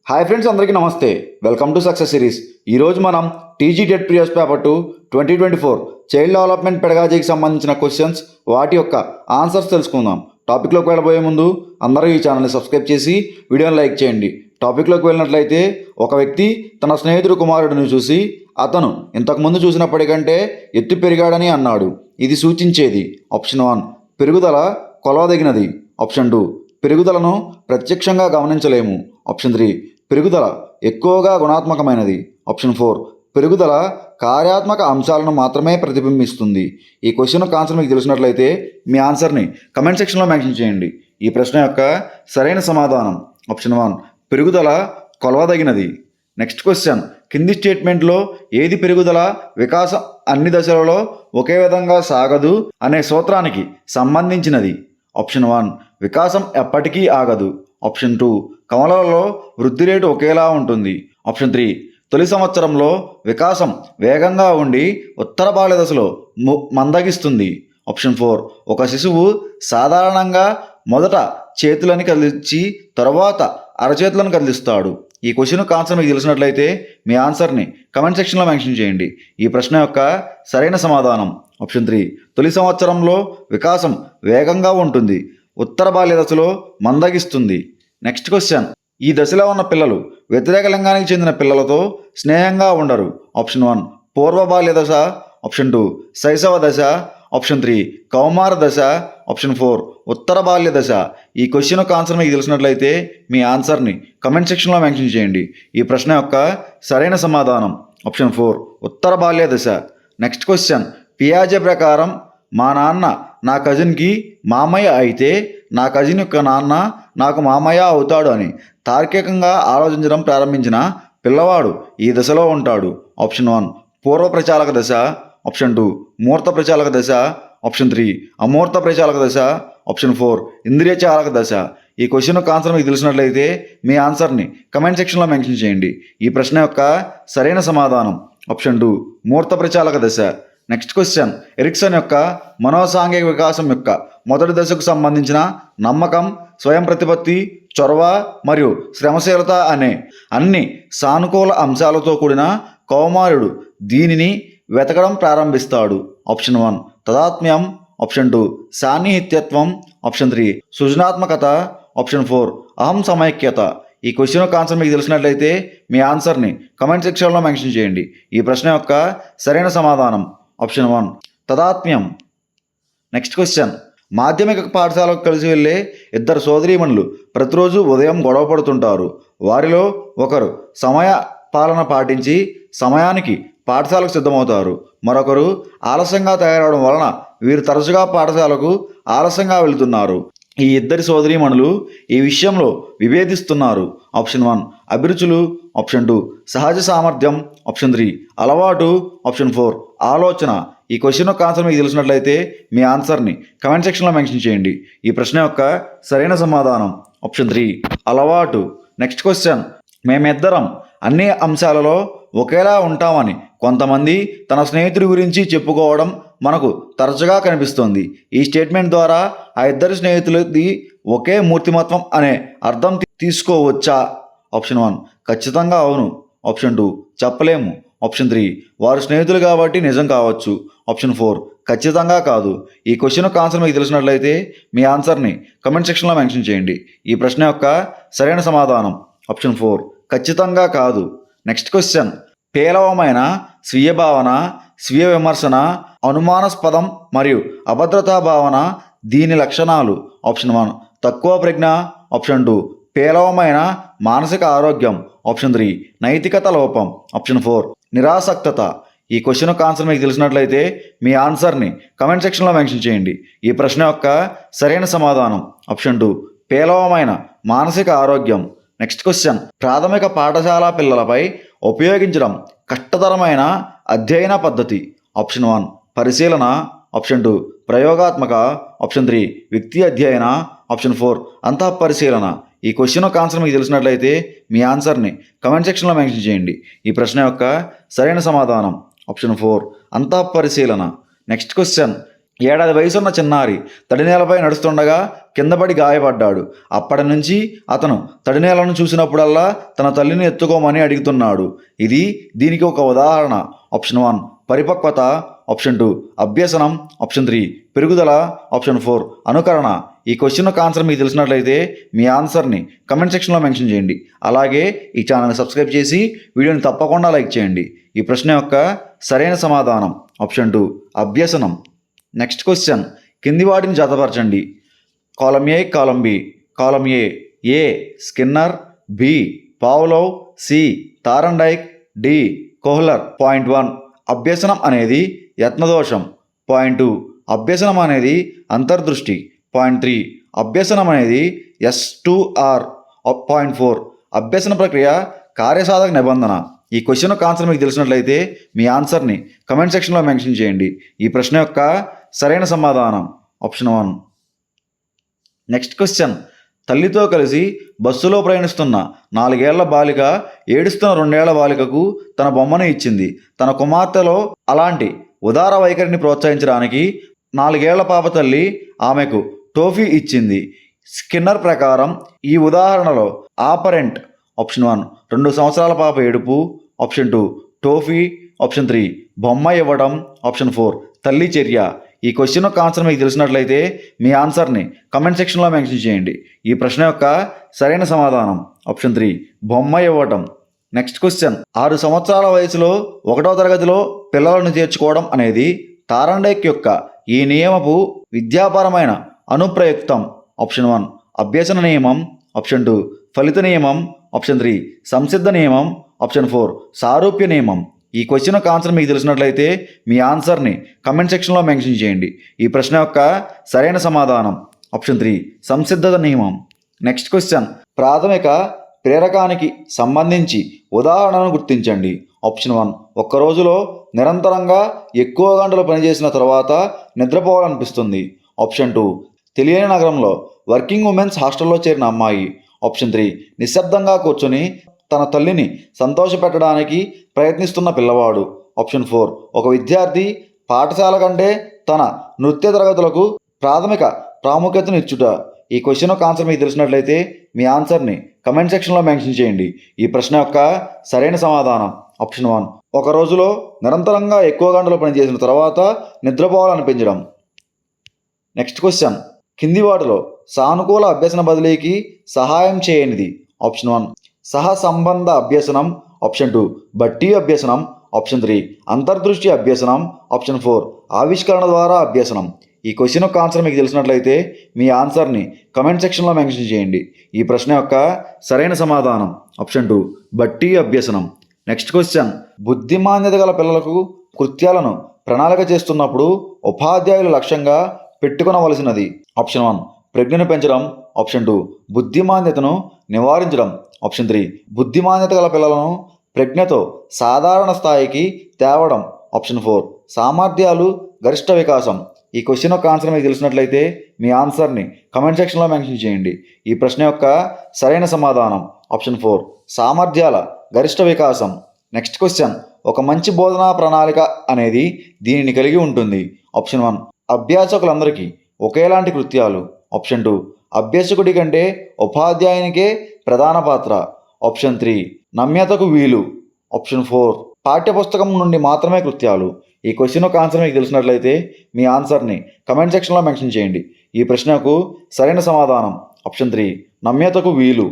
Hi friends, అందరికీ నమస్తే. Welcome to success series. ఈరోజు మనం TG TET previous paper 2 2024 child development పెడగాజీకి సంబంధించిన క్వశ్చన్స్, వాటి యొక్క ఆన్సర్స్ తెలుసుకుందాం. టాపిక్లోకి వెళ్ళబోయే ముందు అందరూ ఈ ఛానల్ని సబ్స్క్రైబ్ చేసి వీడియోని లైక్ చేయండి. టాపిక్లోకి వెళ్ళినట్లయితే, ఒక వ్యక్తి తన స్నేహితుడు కుమారుడిని చూసి అతను ఇంతకుముందు చూసినప్పటికంటే ఎత్తు పెరిగాడని అన్నాడు. ఇది సూచించేది ఆప్షన్ 1 పెరుగుదల కొలవదగినది, ఆప్షన్ 2 పెరుగుదలను ప్రత్యక్షంగా గమనించలేము, ఆప్షన్ 3 పెరుగుదల ఎక్కువగా గుణాత్మకమైనది, ఆప్షన్ 4 పెరుగుదల కార్యాత్మక అంశాలను మాత్రమే ప్రతిబింబిస్తుంది. ఈ క్వశ్చన్ ఆన్సర్ మీకు తెలిసినట్లయితే మీ ఆన్సర్ని కమెంట్ సెక్షన్లో మెన్షన్ చేయండి. ఈ ప్రశ్న యొక్క సరైన సమాధానం ఆప్షన్ 1 పెరుగుదల కొలవదగినది. నెక్స్ట్ క్వశ్చన్, కింది స్టేట్మెంట్లో ఏది పెరుగుదల వికాసం అన్ని దశలలో ఒకే విధంగా సాగదు అనే సూత్రానికి సంబంధించినది? ఆప్షన్ 1 వికాసం ఎప్పటికీ ఆగదు, ఆప్షన్ 2 కమలలో వృద్ధి రేటు ఒకేలా ఉంటుంది, ఆప్షన్ 3 తొలి సంవత్సరంలో వికాసం వేగంగా ఉండి ఉత్తర బాల్య దశలో మందగిస్తుంది, ఆప్షన్ 4 ఒక శిశువు సాధారణంగా మొదట చేతులని కదిలించి తరువాత అరచేతులను కదిలిస్తాడు. ఈ క్వశ్చన్ ఆన్సర్ మీకు తెలిసినట్లయితే మీ ఆన్సర్ని కమెంట్ సెక్షన్లో మెన్షన్ చేయండి. ఈ ప్రశ్న యొక్క సరైన సమాధానం ఆప్షన్ 3 తొలి సంవత్సరంలో వికాసం వేగంగా ఉంటుంది, ఉత్తర బాల్య దశలో మందగిస్తుంది. నెక్స్ట్ క్వశ్చన్, ఈ దశలో ఉన్న పిల్లలు వ్యతిరేక లింగానికి చెందిన పిల్లలతో స్నేహంగా ఉండరు. ఆప్షన్ 1 పూర్వ బాల్య దశ, ఆప్షన్ 2 శైశవ దశ, ఆప్షన్ 3 కౌమార దశ, ఆప్షన్ 4 ఉత్తర బాల్య దశ. ఈ క్వశ్చన్ ఆన్సర్ మీకు తెలిసినట్లయితే మీ ఆన్సర్ని కమెంట్ సెక్షన్లో మెన్షన్ చేయండి. ఈ ప్రశ్న యొక్క సరైన సమాధానం ఆప్షన్ 4 ఉత్తర బాల్య దశ. నెక్స్ట్ క్వశ్చన్, పియాజే ప్రకారం మా నాన్న నా కజిన్కి మామయ్య అయితే నా కజిన్ యొక్క నాన్న నాకు మామయ్య అవుతాడు అని తార్కికంగా ఆలోచించడం ప్రారంభించిన పిల్లవాడు ఈ దశలో ఉంటాడు. ఆప్షన్ 1 పూర్వ ప్రచాలక దశ, ఆప్షన్ 2 మూర్త ప్రచాలక దశ, ఆప్షన్ 3 అమూర్త ప్రచాలక దశ, ఆప్షన్ 4 ఇంద్రియ చాలక దశ. ఈ క్వశ్చన్ ఆన్సర్ మీకు తెలిసినట్లయితే మీ ఆన్సర్ని కమెంట్ సెక్షన్లో మెన్షన్ చేయండి. ఈ ప్రశ్న యొక్క సరైన సమాధానం ఆప్షన్ 2 మూర్త ప్రచాలక దశ. నెక్స్ట్ క్వశ్చన్, ఎరిక్సన్ యొక్క మనోసాంఘిక వికాసం యొక్క మొదటి దశకు సంబంధించిన నమ్మకం, స్వయం ప్రతిపత్తి, చొరవ మరియు శ్రమశీలత అనే అన్ని సానుకూల అంశాలతో కూడిన కౌమారుడు దీనిని వెతకడం ప్రారంభిస్తాడు. ఆప్షన్ 1 తదాత్మ్యం, ఆప్షన్ 2 సాన్నిహిత్యత్వం, ఆప్షన్ 3 సృజనాత్మకత, ఆప్షన్ 4 అహం సమైక్యత. ఈ క్వశ్చన్ ఆన్సర్ మీకు తెలిసినట్లయితే మీ ఆన్సర్ని కమెంట్ సెక్షన్లో మెన్షన్ చేయండి. ఈ ప్రశ్న యొక్క సరైన సమాధానం ఆప్షన్ 1 తదాత్మ్యం. నెక్స్ట్ క్వశ్చన్, మాధ్యమిక పాఠశాలకు కలిసి వెళ్ళే ఇద్దరు సోదరీమణులు ప్రతిరోజు ఉదయం గొడవ పడుతుంటారు. వారిలో ఒకరు సమయ పాలన పాటించి సమయానికి పాఠశాలకు సిద్ధమవుతారు, మరొకరు ఆలస్యంగా తయారవడం వలన వీరు తరచుగా పాఠశాలకు ఆలస్యంగా వెళుతున్నారు. ఈ ఇద్దరి సోదరీమణులు ఈ విషయంలో విభేదిస్తున్నారు. ఆప్షన్ 1 అభిరుచులు, ఆప్షన్ 2 సహజ సామర్థ్యం, ఆప్షన్ 3 అలవాటు, ఆప్షన్ 4 ఆలోచన. ఈ క్వశ్చన్ ఆన్సర్ మీకు తెలిసినట్లయితే మీ ఆన్సర్ని కమెంట్ సెక్షన్లో మెన్షన్ చేయండి. ఈ ప్రశ్న యొక్క సరైన సమాధానం ఆప్షన్ 3 అలవాటు. నెక్స్ట్ క్వశ్చన్, మేమిద్దరం అన్ని అంశాలలో ఒకేలా ఉంటామని కొంతమంది తన స్నేహితుడి గురించి చెప్పుకోవడం మనకు తరచుగా కనిపిస్తుంది. ఈ స్టేట్మెంట్ ద్వారా ఆ ఇద్దరు స్నేహితులది ఒకే మూర్తిమత్వం అనే అర్థం తీసుకోవచ్చా? ఆప్షన్ 1 ఖచ్చితంగా అవును, ఆప్షన్ 2 చెప్పలేము, ఆప్షన్ 3 వారు స్నేహితులు కాబట్టి నిజం కావచ్చు, ఆప్షన్ 4 ఖచ్చితంగా కాదు. ఈ క్వశ్చన్ ఆన్సర్ మీకు తెలిసినట్లయితే మీ ఆన్సర్ని కమెంట్ సెక్షన్లో మెన్షన్ చేయండి. ఈ ప్రశ్న యొక్క సరైన సమాధానం ఆప్షన్ 4 ఖచ్చితంగా కాదు. నెక్స్ట్ క్వశ్చన్, పేలవమైన స్వీయ భావన, స్వీయ విమర్శన, అనుమానాస్పదం మరియు అభద్రతా భావన దీని లక్షణాలు? ఆప్షన్ 1 తక్కువ ప్రజ్ఞ, ఆప్షన్ 2 పేలవమైన మానసిక ఆరోగ్యం, ఆప్షన్ 3 నైతికత లోపం, ఆప్షన్ 4 నిరాసక్తత. ఈ క్వశ్చన్ ఆన్సర్ మీకు తెలిసినట్లయితే మీ ఆన్సర్ని కమెంట్ సెక్షన్లో మెన్షన్ చేయండి. ఈ ప్రశ్న యొక్క సరైన సమాధానం ఆప్షన్ 2 పేలవమైన మానసిక ఆరోగ్యం. నెక్స్ట్ క్వశ్చన్, ప్రాథమిక పాఠశాల పిల్లలపై ఉపయోగించడం కష్టతరమైన అధ్యయన పద్ధతి? ఆప్షన్ 1 పరిశీలన, ఆప్షన్ 2 ప్రయోగాత్మక, ఆప్షన్ 3 వ్యక్తి అధ్యయన, ఆప్షన్ 4 అంతఃపరిశీలన. ఈ క్వశ్చన్ ఆన్సర్ మీకు తెలిసినట్లయితే మీ ఆన్సర్ని కమెంట్ సెక్షన్లో మెన్షన్ చేయండి. ఈ ప్రశ్న యొక్క సరైన సమాధానం ఆప్షన్ 4 అంతఃపరిశీలన. నెక్స్ట్ క్వశ్చన్, ఏడాది వయసున్న చిన్నారి తడినేలపై నడుస్తుండగా కిందపడి గాయపడ్డాడు. అప్పటి నుంచి అతను తడినేలను చూసినప్పుడల్లా తన తల్లిని ఎత్తుకోమని అడుగుతున్నాడు. దీనికి ఒక ఉదాహరణ. ఆప్షన్ 1 పరిపక్వత, ఆప్షన్ 2 అభ్యసనం, ఆప్షన్ 3 పెరుగుదల, ఆప్షన్ 4 అనుకరణ. ఈ క్వశ్చన్ యొక్క ఆన్సర్ మీకు తెలిసినట్లయితే మీ ఆన్సర్ని కమెంట్ సెక్షన్లో మెన్షన్ చేయండి. అలాగే ఈ ఛానల్ని సబ్స్క్రైబ్ చేసి వీడియోని తప్పకుండా లైక్ చేయండి. ఈ ప్రశ్న యొక్క సరైన సమాధానం ఆప్షన్ 2 అభ్యసనం. నెక్స్ట్ క్వశ్చన్, కింది వాటిని జతపరచండి. కాలం ఏ, కాలం బి. కాలం A Skinner, B Pavlov, C Thorndike, D Kohler. Point 1 అభ్యసనం అనేది యత్నదోషం. పాయింట్ 2 అభ్యసనం అనేది అంతర్దృష్టి. పాయింట్ 3 అభ్యసనం అనేది S2R. పాయింట్ 4 అభ్యసన ప్రక్రియ కార్యసాధక నిబంధన. ఈ క్వశ్చన్ యొక్క ఆన్సర్ మీకు తెలిసినట్లయితే మీ ఆన్సర్ని కమెంట్ సెక్షన్లో మెన్షన్ చేయండి. ఈ ప్రశ్న యొక్క సరైన సమాధానం ఆప్షన్ 1. నెక్స్ట్ క్వశ్చన్, తల్లితో కలిసి బస్సులో ప్రయాణిస్తున్న 4 ఏళ్ల బాలిక ఏడుస్తున్న 2 ఏళ్ల బాలికకు తన బొమ్మను ఇచ్చింది. తన కుమార్తెలో అలాంటి ఉదార వైఖరిని ప్రోత్సహించడానికి 4 ఏళ్ల పాప తల్లి ఆమెకు టోఫీ ఇచ్చింది. స్కిన్నర్ ప్రకారం ఈ ఉదాహరణలో ఆపరెంట్ ఆప్షన్ 1 2 సంవత్సరాల పాప ఏడుపు, ఆప్షన్ 2 టోఫీ, ఆప్షన్ 3 బొమ్మ ఇవ్వడం, ఆప్షన్ 4 తల్లి చర్య. ఈ క్వశ్చన్ యొక్క ఆన్సర్ మీకు తెలిసినట్లయితే మీ ఆన్సర్ని కమెంట్ సెక్షన్లో మెన్షన్ చేయండి. ఈ ప్రశ్న యొక్క సరైన సమాధానం ఆప్షన్ 3 బొమ్మ ఇవ్వటం. నెక్స్ట్ క్వశ్చన్, 6 సంవత్సరాల వయసులో 1వ తరగతిలో పిల్లలను చేర్చుకోవడం అనేది తారండైక్ యొక్క ఈ నియమపు విద్యాపరమైన అనుప్రయుక్తం. ఆప్షన్ 1 అభ్యసన నియమం, ఆప్షన్ 2 ఫలిత నియమం, ఆప్షన్ 3 సంసిద్ధ నియమం, ఆప్షన్ 4 సారూప్య నియమం. ఈ క్వశ్చన్ యొక్క ఆన్సర్ మీకు తెలిసినట్లయితే మీ ఆన్సర్ని కమెంట్ సెక్షన్లో మెన్షన్ చేయండి. ఈ ప్రశ్న యొక్క సరైన సమాధానం ఆప్షన్ 3 సంసిద్ధత నియమం. నెక్స్ట్ క్వశ్చన్, ప్రాథమిక ప్రేరకానికి సంబంధించి ఉదాహరణను గుర్తించండి. ఆప్షన్ 1 ఒక్క రోజులో నిరంతరంగా ఎక్కువ గంటలు పనిచేసిన తర్వాత నిద్రపోవాలనిపిస్తుంది. ఆప్షన్ 2 తెలియని నగరంలో వర్కింగ్ ఉమెన్స్ హాస్టల్లో చేరిన అమ్మాయి. ఆప్షన్ 3 నిశ్శబ్దంగా కూర్చొని తన తల్లిని సంతోషపెట్టడానికి ప్రయత్నిస్తున్న పిల్లవాడు. ఆప్షన్ 4 ఒక విద్యార్థి పాఠశాల కంటే తన నృత్య తరగతులకు ప్రాథమిక ప్రాముఖ్యతను ఇచ్చుట. ఈ క్వశ్చన్ యొక్క ఆన్సర్ మీకు తెలిసినట్లయితే మీ ఆన్సర్ని కమెంట్ సెక్షన్లో మెన్షన్ చేయండి. ఈ ప్రశ్న యొక్క సరైన సమాధానం ఆప్షన్ 1 ఒక రోజులో నిరంతరంగా ఎక్కువ గంటలు పనిచేసిన తర్వాత నిద్రపోవాలనిపించడం. నెక్స్ట్ క్వశ్చన్, కింది వాటిలో సానుకూల అభ్యసన బదిలీకి సహాయం చేయనిది. ఆప్షన్ 1 సహ సంబంధ అభ్యసనం, ఆప్షన్ 2 బట్టి అభ్యసనం, ఆప్షన్ 3 అంతర్దృష్టి అభ్యసనం, ఆప్షన్ 4 ఆవిష్కరణ ద్వారా అభ్యసనం. ఈ క్వశ్చన్ యొక్క ఆన్సర్ మీకు తెలిసినట్లయితే మీ ఆన్సర్ని కమెంట్ సెక్షన్లో మెన్షన్ చేయండి. ఈ ప్రశ్న యొక్క సరైన సమాధానం ఆప్షన్ 2 బట్టి అభ్యసనం. నెక్స్ట్ క్వశ్చన్, బుద్ధిమాంద్యత గల పిల్లలకు కృత్యాలను ప్రణాళిక చేస్తున్నప్పుడు ఉపాధ్యాయులు లక్ష్యంగా పెట్టుకొనవలసినది. ఆప్షన్ 1 ప్రజ్ఞను పెంచడం, ఆప్షన్ 2 బుద్ధిమాంద్యతను నివారించడం, ఆప్షన్ 3 బుద్ధిమాంద్యత గల పిల్లలను ప్రజ్ఞతో సాధారణ స్థాయికి తేవడం, ఆప్షన్ 4 సామర్థ్యాలు గరిష్ట వికాసం. ఈ క్వశ్చన్ యొక్క ఆన్సర్ మీకు తెలిసినట్లయితే మీ ఆన్సర్ని కమెంట్ సెక్షన్లో మెన్షన్ చేయండి. ఈ ప్రశ్న యొక్క సరైన సమాధానం ఆప్షన్ 4 సామర్థ్యాల గరిష్ట వికాసం. నెక్స్ట్ క్వశ్చన్, ఒక మంచి బోధనా ప్రణాళిక అనేది దీనిని కలిగి ఉంటుంది. ఆప్షన్ 1 అభ్యాసకులందరికీ ఒకేలాంటి కృత్యాలు, ఆప్షన్ 2 అభ్యాసకుడి కంటే ఉపాధ్యాయునికే ప్రధాన పాత్ర, ఆప్షన్ 3 నమ్యతకు వీలు, ఆప్షన్ 4 పాఠ్యపుస్తకం నుండి మాత్రమే కృత్యాలు. ఈ క్వశ్చన్ యొక్క ఆన్సర్ మీకు తెలిసినట్లయితే మీ ఆన్సర్ని కమెంట్ సెక్షన్లో మెన్షన్ చేయండి. ఈ ప్రశ్నకు సరైన సమాధానం ఆప్షన్ 3 నమ్యతకు వీలు.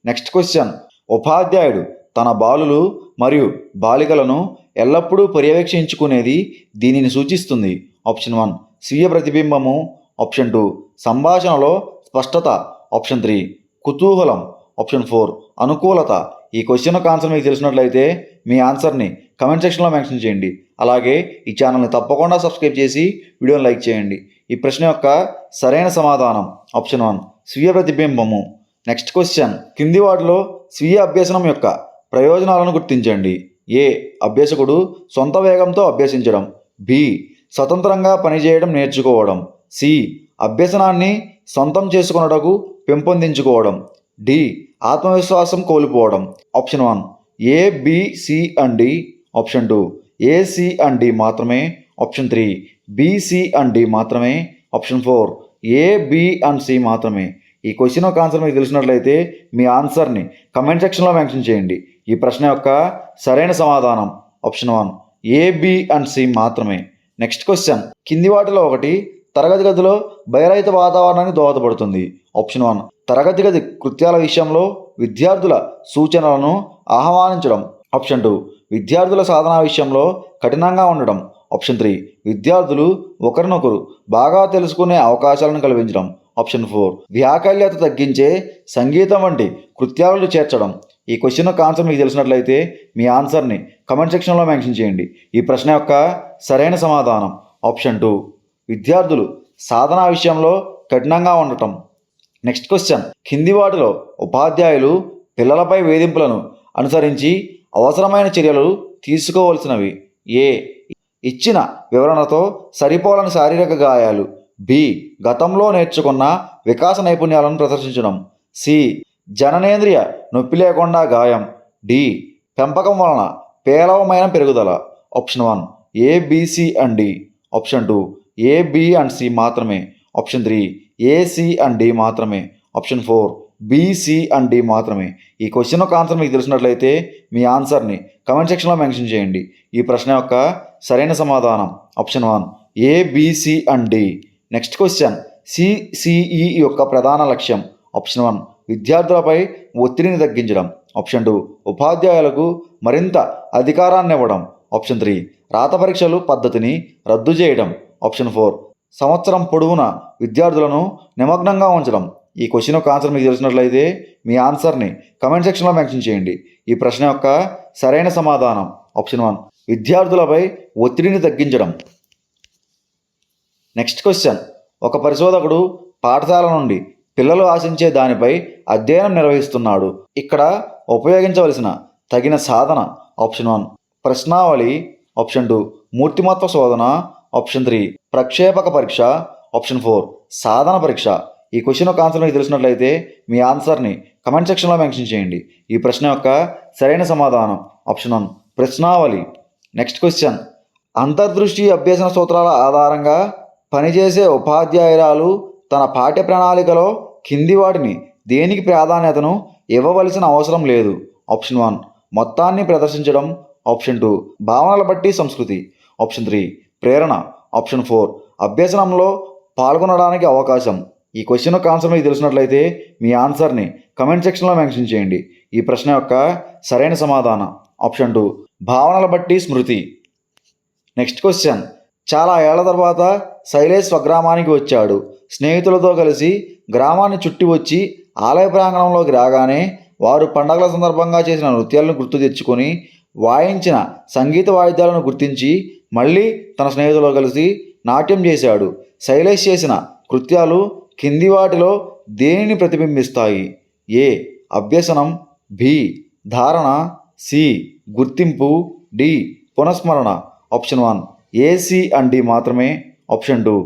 నెక్స్ట్ క్వశ్చన్, ఉపాధ్యాయుడు తన బాలులు మరియు బాలికలను ఎల్లప్పుడూ పర్యవేక్షించుకునేది దీనిని సూచిస్తుంది. ఆప్షన్ 1 స్వీయ ప్రతిబింబము, ఆప్షన్ 2 సంభాషణలో స్పష్టత, ఆప్షన్ 3 కుతూహలం, ఆప్షన్ 4 అనుకూలత. ఈ క్వశ్చన్ యొక్క ఆన్సర్ మీకు తెలిసినట్లయితే మీ ఆన్సర్ని కమెంట్ సెక్షన్లో మెన్షన్ చేయండి. అలాగే ఈ ఛానల్ని తప్పకుండా సబ్స్క్రైబ్ చేసి వీడియోని లైక్ చేయండి. ఈ ప్రశ్న యొక్క సరైన సమాధానం ఆప్షన్ 1 స్వీయ ప్రతిబింబము. నెక్స్ట్ క్వశ్చన్, కింది వాటిలో స్వీయ అభ్యసనం యొక్క ప్రయోజనాలను గుర్తించండి. ఏ అభ్యాసకుడు సొంత వేగంతో అభ్యసించడం, బి స్వతంత్రంగా పనిచేయడం నేర్చుకోవడం, సి అభ్యసనాన్ని సొంతం చేసుకొనుటకు పెంపొందించుకోవడం, డి ఆత్మవిశ్వాసం కోల్పోవడం. Option 1 A, B, C and D, option 2 A, C and D మాత్రమే, option 3 B, C and D మాత్రమే. Option 4 A, B and C మాత్రమే. ఈ క్వశ్చన్ యొక్క ఆన్సర్ మీకు తెలిసినట్లయితే మీ ఆన్సర్ని కమెంట్ సెక్షన్లో మెన్షన్ చేయండి. ఈ ప్రశ్న యొక్క సరైన సమాధానం option 1 A, B and C మాత్రమే. నెక్స్ట్ క్వశ్చన్, కింది వాటిలో ఒకటి తరగతి గదిలో భయరహిత వాతావరణానికి దోహదపడుతుంది. ఆప్షన్ 1 తరగతి గది కృత్యాల విషయంలో విద్యార్థుల సూచనలను ఆహ్వానించడం. ఆప్షన్ 2 విద్యార్థుల సాధన విషయంలో కఠినంగా ఉండడం. ఆప్షన్ 3 విద్యార్థులు ఒకరినొకరు బాగా తెలుసుకునే అవకాశాలను కల్పించడం. ఆప్షన్ 4 వ్యాకల్యత తగ్గించే సంగీతం వంటి కృత్యాలను చేర్చడం. ఈ క్వశ్చన్ యొక్క ఆన్సర్ మీకు తెలిసినట్లయితే మీ ఆన్సర్ని కమెంట్ సెక్షన్లో మెన్షన్ చేయండి. ఈ ప్రశ్న యొక్క సరైన సమాధానం ఆప్షన్ 2 విద్యార్థులు సాధనా విషయంలో కఠినంగా ఉండటం. నెక్స్ట్ క్వశ్చన్, కింది వాటిలో ఉపాధ్యాయులు పిల్లలపై వేధింపులను అనుసరించి అవసరమైన చర్యలు తీసుకోవలసినవి. ఏ, ఇచ్చిన వివరణతో సరిపోలని శారీరక గాయాలు. బి, గతంలో నేర్చుకున్న వికాస నైపుణ్యాలను ప్రదర్శించడం. సి, జననేంద్రియ నొప్పి లేకుండా గాయం. డి, పెంపకం వలన పేలవమైన పెరుగుదల. Option 1 A, B, C and D. Option 2 A, B and C మాత్రమే. Option 3 A, C and D మాత్రమే. Option 4 B, C and D మాత్రమే. ఈ క్వశ్చన్ యొక్క ఆన్సర్ మీకు తెలిసినట్లయితే మీ ఆన్సర్ని కమెంట్ సెక్షన్లో మెన్షన్ చేయండి. ఈ ప్రశ్న యొక్క సరైన సమాధానం option 1 A, B, C and D. Next question, CCE యొక్క ప్రధాన లక్ష్యం. ఆప్షన్ 1 విద్యార్థులపై ఒత్తిడిని తగ్గించడం. ఆప్షన్ 2 ఉపాధ్యాయులకు మరింత అధికారాన్ని ఇవ్వడం. ఆప్షన్ 3 రాత పరీక్షలు పద్ధతిని రద్దు చేయడం. ఆప్షన్ 4 సంవత్సరం పొడవునా విద్యార్థులను నిమగ్నంగా ఉంచడం. ఈ క్వశ్చన్ యొక్క ఆన్సర్ మీకు తెలిసినట్లయితే మీ ఆన్సర్ని కమెంట్ సెక్షన్లో మెన్షన్ చేయండి. ఈ ప్రశ్న యొక్క సరైన సమాధానం ఆప్షన్ 1 విద్యార్థులపై ఒత్తిడిని తగ్గించడం. నెక్స్ట్ క్వశ్చన్, ఒక పరిశోధకుడు పాఠశాల నుండి పిల్లలు ఆశించే దానిపై అధ్యయనం నిర్వహిస్తున్నాడు. ఇక్కడ ఉపయోగించవలసిన తగిన సాధన. ఆప్షన్ 1 ప్రశ్నావళి. ఆప్షన్ 2 మూర్తిమత్వ శోధన. ఆప్షన్ 3 ప్రక్షేపక పరీక్ష. ఆప్షన్ 4 సాధన పరీక్ష. ఈ క్వశ్చన్ యొక్క ఆన్సర్ మీకు తెలిసినట్లయితే మీ ఆన్సర్ని కమెంట్ సెక్షన్లో మెన్షన్ చేయండి. ఈ ప్రశ్న యొక్క సరైన సమాధానం ఆప్షన్ 1 ప్రశ్నావళి. నెక్స్ట్ క్వశ్చన్, అంతర్దృష్టి అభ్యసన సూత్రాల ఆధారంగా పనిచేసే ఉపాధ్యాయురాలు తన పాఠ్య ప్రణాళికలో కింది వాటిని దేనికి ప్రాధాన్యతను ఇవ్వవలసిన అవసరం లేదు. ఆప్షన్ 1 మొత్తాన్ని ప్రదర్శించడం. ఆప్షన్ 2 భావనల బట్టి సంస్కృతి. ఆప్షన్ 3 ప్రేరణ. ఆప్షన్ 4 అభ్యసనంలో పాల్గొనడానికి అవకాశం. ఈ క్వశ్చన్ యొక్క ఆన్సర్ మీకు తెలిసినట్లయితే మీ ఆన్సర్ని కమెంట్ సెక్షన్లో మెన్షన్ చేయండి. ఈ ప్రశ్న యొక్క సరైన సమాధానం ఆప్షన్ 2 భావనల బట్టి స్మృతి. నెక్స్ట్ క్వశ్చన్, చాలా ఏళ్ల తర్వాత శైలేష్ స్వగ్రామానికి వచ్చాడు. స్నేహితులతో కలిసి గ్రామాన్ని చుట్టి వచ్చి ఆలయ ప్రాంగణంలోకి రాగానే వారు పండగల సందర్భంగా చేసిన నృత్యాలను గుర్తు తెచ్చుకొని వాయించిన సంగీత వాయిద్యాలను గుర్తించి మళ్ళీ తన స్నేహితులతో కలిసి నాట్యం చేశాడు. శైలేష్ చేసిన కృత్యాలు కింది వాటిలో దేనిని ప్రతిబింబిస్తాయి? ఏ అభ్యసనం. బి ధారణ. సి గుర్తింపు. డి పునఃస్మరణ. Option 1 A, C and D మాత్రమే. Option 2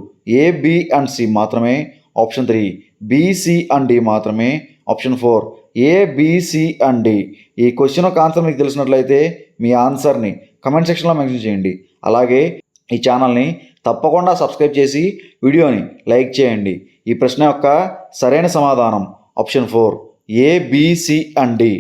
A, B and C మాత్రమే. Option 3 B, C and D మాత్రమే. Option 4 A, B, C and D. ఈ క్వశ్చన్ యొక్క ఆన్సర్ మీకు తెలిసినట్లయితే మీ ఆన్సర్ని కమెంట్ సెక్షన్లో మెన్షన్ చేయండి. అలాగే ఈ ఛానల్ని తప్పకుండా సబ్స్క్రైబ్ చేసి వీడియోని లైక్ చేయండి. ఈ ప్రశ్న యొక్క సరైన సమాధానం option 4 A, B, C and D.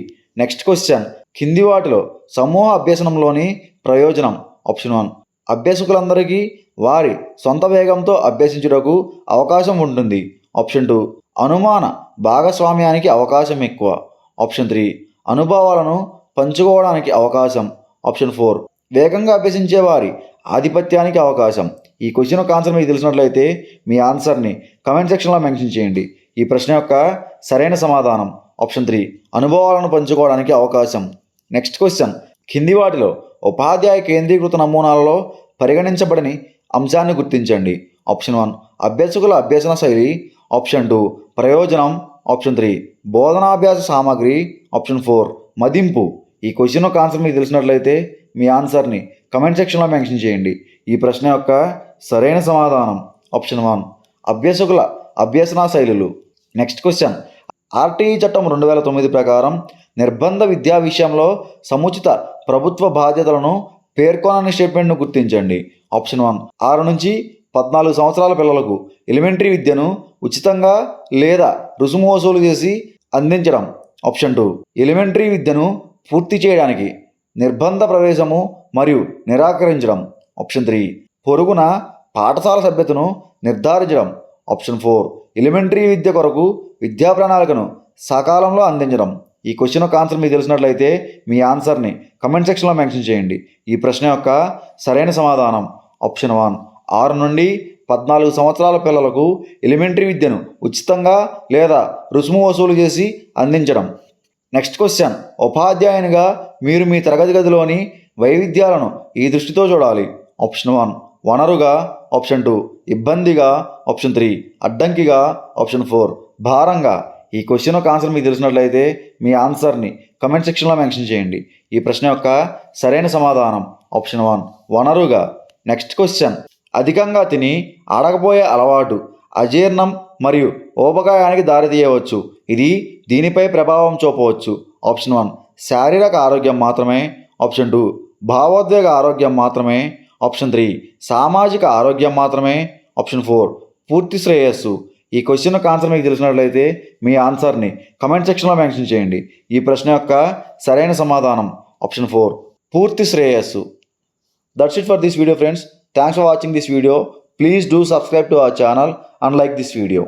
Next question, కింది వాటిలో సమూహ అభ్యసనంలోని ప్రయోజనం. ఆప్షన్ 1 అభ్యాసకులందరికీ వారి సొంత వేగంతో అభ్యసించుటకు అవకాశం ఉంటుంది. ఆప్షన్ 2 అనుమాన భాగస్వామ్యానికి అవకాశం ఎక్కువ. ఆప్షన్ 3 అనుభవాలను పంచుకోవడానికి అవకాశం. ఆప్షన్ 4 వేగంగా అభ్యసించే వారి ఆధిపత్యానికి అవకాశం. ఈ క్వశ్చన్ యొక్క ఆన్సర్ మీకు తెలిసినట్లయితే మీ ఆన్సర్ని కమెంట్ సెక్షన్లో మెన్షన్ చేయండి. ఈ ప్రశ్న యొక్క సరైన సమాధానం ఆప్షన్ 3 అనుభవాలను పంచుకోవడానికి అవకాశం. నెక్స్ట్ క్వశ్చన్, కింది వాటిలో ఉపాధ్యాయ కేంద్రీకృత నమూనాలలో పరిగణించబడని అంశాన్ని గుర్తించండి. ఆప్షన్ 1 అభ్యాసకుల అభ్యసన శైలి. ఆప్షన్ 2 ప్రయోజనం. ఆప్షన్ 3 బోధనాభ్యాస సామాగ్రి. ఆప్షన్ 4 మదింపు. ఈ క్వశ్చన్ యొక్క ఆన్సర్ మీకు తెలిసినట్లయితే మీ ఆన్సర్ని కమెంట్ సెక్షన్లో మెన్షన్ చేయండి. ఈ ప్రశ్న యొక్క సరైన సమాధానం ఆప్షన్ 1 అభ్యాసకుల అభ్యసన శైలులు. నెక్స్ట్ క్వశ్చన్, ఆర్టీఈ చట్టం 2009 ప్రకారం నిర్బంధ విద్యా విషయంలో సముచిత ప్రభుత్వ బాధ్యతలను పేర్కొనని స్టేట్మెంట్ను గుర్తించండి. ఆప్షన్ 1 6 నుంచి 14 సంవత్సరాల పిల్లలకు ఎలిమెంటరీ విద్యను ఉచితంగా లేదా రుసుము వసూలు చేసి అందించడం. ఆప్షన్ 2 ఎలిమెంటరీ విద్యను పూర్తి చేయడానికి నిర్బంధ ప్రవేశము మరియు నిరాకరించడం. ఆప్షన్ 3 పొరుగున పాఠశాల సభ్యతను నిర్ధారించడం. ఆప్షన్ 4 ఎలిమెంటరీ విద్య కొరకు విద్యా ప్రణాళికను సకాలంలో అందించడం. ఈ క్వశ్చన్ యొక్క ఆన్సర్ మీకు తెలిసినట్లయితే మీ ఆన్సర్ని కమెంట్ సెక్షన్లో మెన్షన్ చేయండి. ఈ ప్రశ్న యొక్క సరైన సమాధానం ఆప్షన్ 1 6 నుండి 14 సంవత్సరాల పిల్లలకు ఎలిమెంటరీ విద్యను ఉచితంగా లేదా రుసుము వసూలు చేసి అందించడం. నెక్స్ట్ క్వశ్చన్, ఉపాధ్యాయునిగా మీరు మీ తరగతి గదిలోని వైవిధ్యాలను ఈ దృష్టితో చూడాలి. ఆప్షన్ 1 వనరుగా, ఆప్షన్ 2 ఇబ్బందిగా, ఆప్షన్ 3 అడ్డంకిగా, ఆప్షన్ 4 భారంగా. ఈ క్వశ్చన్ యొక్క ఆన్సర్ మీకు తెలిసినట్లయితే మీ ఆన్సర్ని కమెంట్ సెక్షన్లో మెన్షన్ చేయండి. ఈ ప్రశ్న యొక్క సరైన సమాధానం ఆప్షన్ 1 వనరుగా. నెక్స్ట్ క్వశ్చన్, అధికంగా తిని అడగపోయే అలవాటు అజీర్ణం మరియు ఊబకాయానికి దారితీయవచ్చు. ఇది దీనిపై ప్రభావం చూపవచ్చు. ఆప్షన్ 1 శారీరక ఆరోగ్యం మాత్రమే, ఆప్షన్ 2 భావోద్వేగ ఆరోగ్యం మాత్రమే, ఆప్షన్ 3 సామాజిక ఆరోగ్యం మాత్రమే, ఆప్షన్ 4 పూర్తి శ్రేయస్సు. ఈ క్వశ్చన్ యొక్క ఆన్సర్ మీకు తెలిసినట్లయితే మీ ఆన్సర్ని కమెంట్ సెక్షన్లో మెన్షన్ చేయండి. ఈ ప్రశ్న యొక్క సరైన సమాధానం ఆప్షన్ 4 పూర్తి శ్రేయస్సు. That's it for this video friends. Thanks for watching this video. Please do subscribe to our channel and like this video.